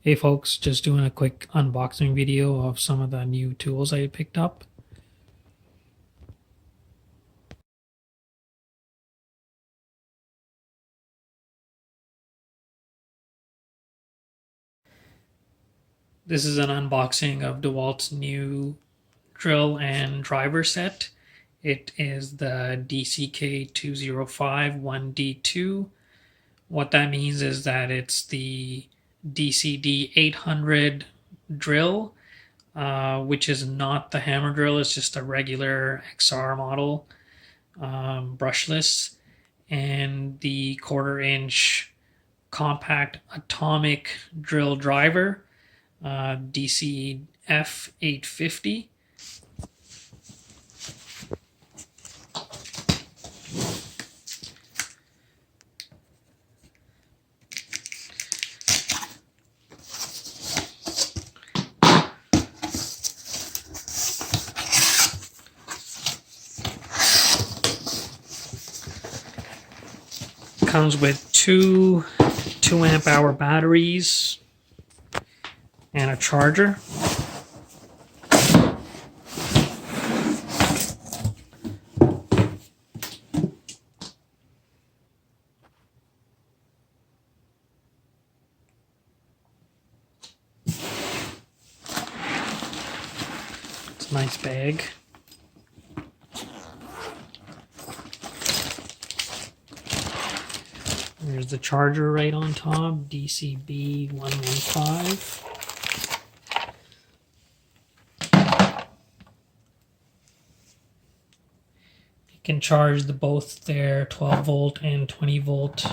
Hey folks, just doing a quick unboxing video of some of the new tools I picked up. This is an unboxing of DEWALT's new drill and driver set. It is the DCK205-1D2. What that means is that it's the DCD 800 drill, which is not the hammer drill, it's just a regular XR model, brushless, and the 1/4 inch compact atomic drill driver, DCF 850. Comes with two 2 amp-hour batteries and a charger. It's a nice bag. There's the charger right on top, DCB 115. You can charge both their 12 volt and 20 volt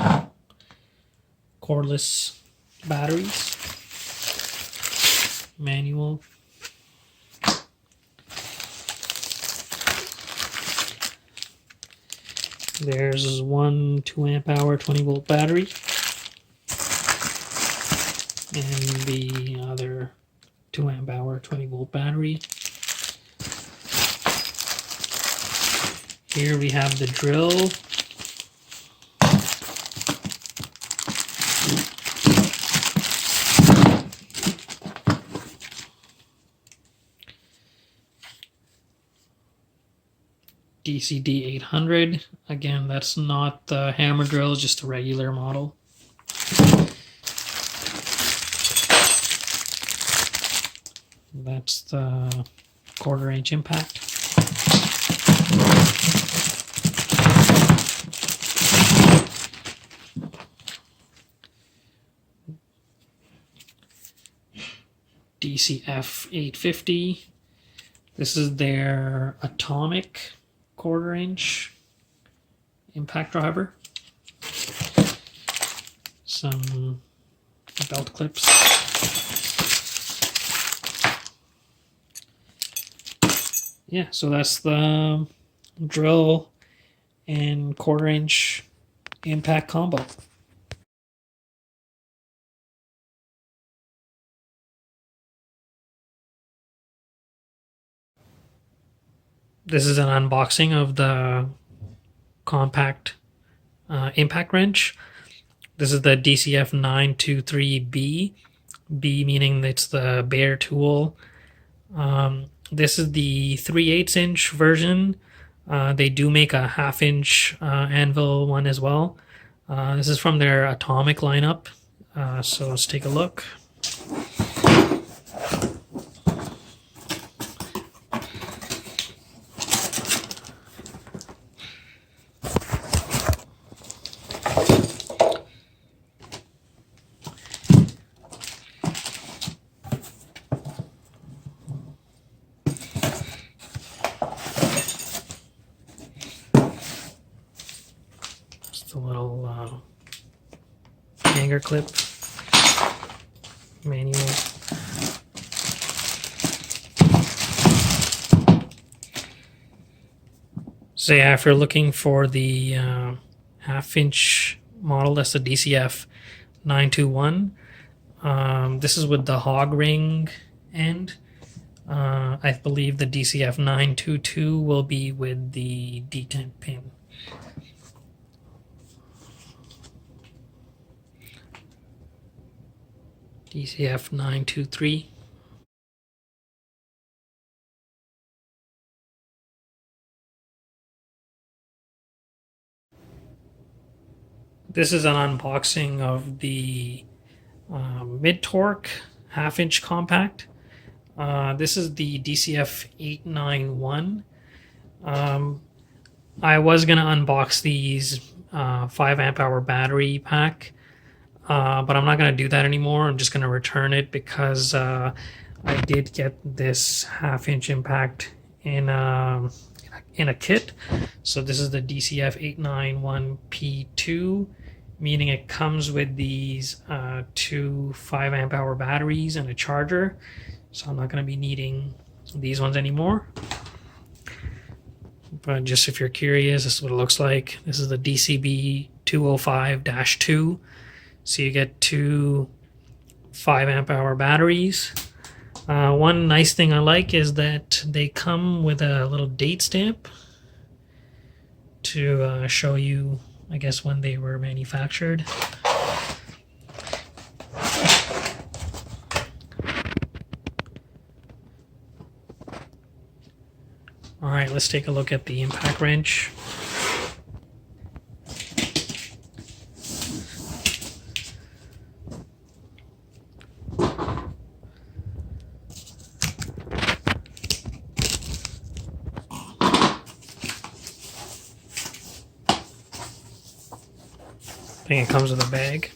cordless batteries. Manual. There's one 2 amp-hour 20 volt battery and the other 2 amp-hour 20 volt battery. Here we have the drill. DCD 800. Again, that's not the hammer drill, just a regular model. That's the 1/4 inch impact. DCF 850. This is their atomic 1/4 inch impact driver. Some belt clips. Yeah, so that's the drill and 1/4 inch impact combo. This is an unboxing of the compact impact wrench. This is the DCF 923B, B meaning it's the bare tool. This is the 3/8 inch version. They do make a 1/2 inch anvil one as well. This is from their atomic lineup. So let's take a look. Just a little hanger clip, manual. So yeah, if you're looking for the 1/2 inch model, that's the DCF 921. This is with the hog ring end. I believe the DCF 922 will be with the detent pin. DCF 923. This is an unboxing of the mid-torque half-inch compact. This is the DCF 891. I was going to unbox these 5 amp hour battery pack, but I'm not going to do that anymore. I'm just going to return it because I did get this half-inch impact in a kit. So this is the DCF 891P2, meaning it comes with these 2 5 amp hour batteries and a charger. So I'm not going to be needing these ones anymore. But just if you're curious, this is what it looks like. This is the DCB 205-2. So you get 2 5 amp hour batteries. One nice thing I like is that they come with a little date stamp to show you, I guess, when they were manufactured. All right, let's take a look at the impact wrench. I think it comes with a bag.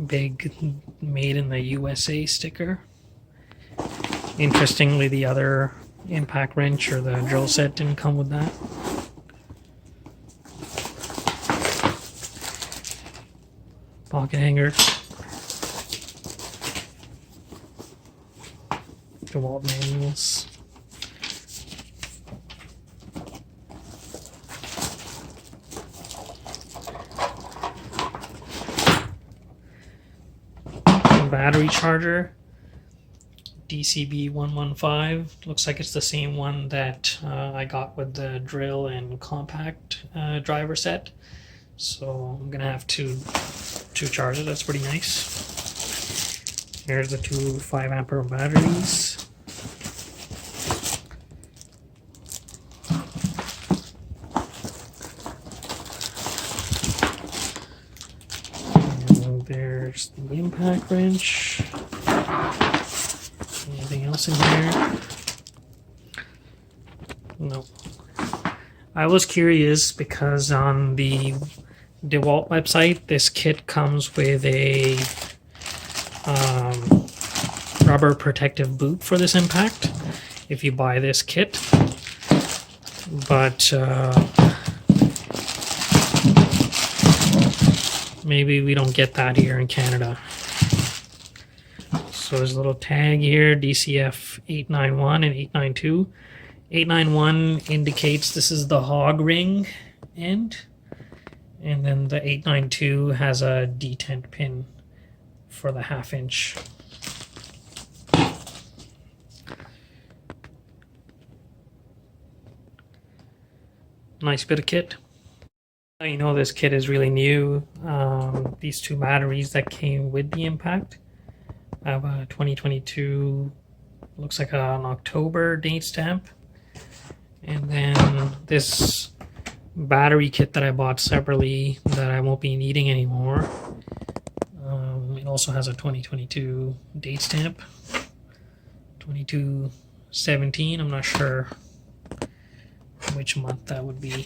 Big made in the USA sticker. Interestingly, the other impact wrench or the drill set didn't come with that. Pocket hanger. DEWALT manuals. Battery charger. DCB 115. Looks like it's the same one that I got with the drill and compact driver set. So I'm gonna have two chargers. That's pretty nice. Here's the 2 5 amp hour batteries. And there's the impact wrench. Anything else in here? No. I was curious because on the DEWALT website, this kit comes with a rubber protective boot for this impact if you buy this kit. But maybe we don't get that here in Canada. So there's a little tag here, DCF 891 and 892. 891 indicates this is the hog ring end, and then the 892 has a detent pin for the half-inch. Nice bit of kit. You know this kit is really new. These 2 batteries that came with the impact have a 2022, looks like an October date stamp. And then this battery kit that I bought separately that I won't be needing anymore. It also has a 2022 date stamp. 22/17, I'm not sure which month that would be.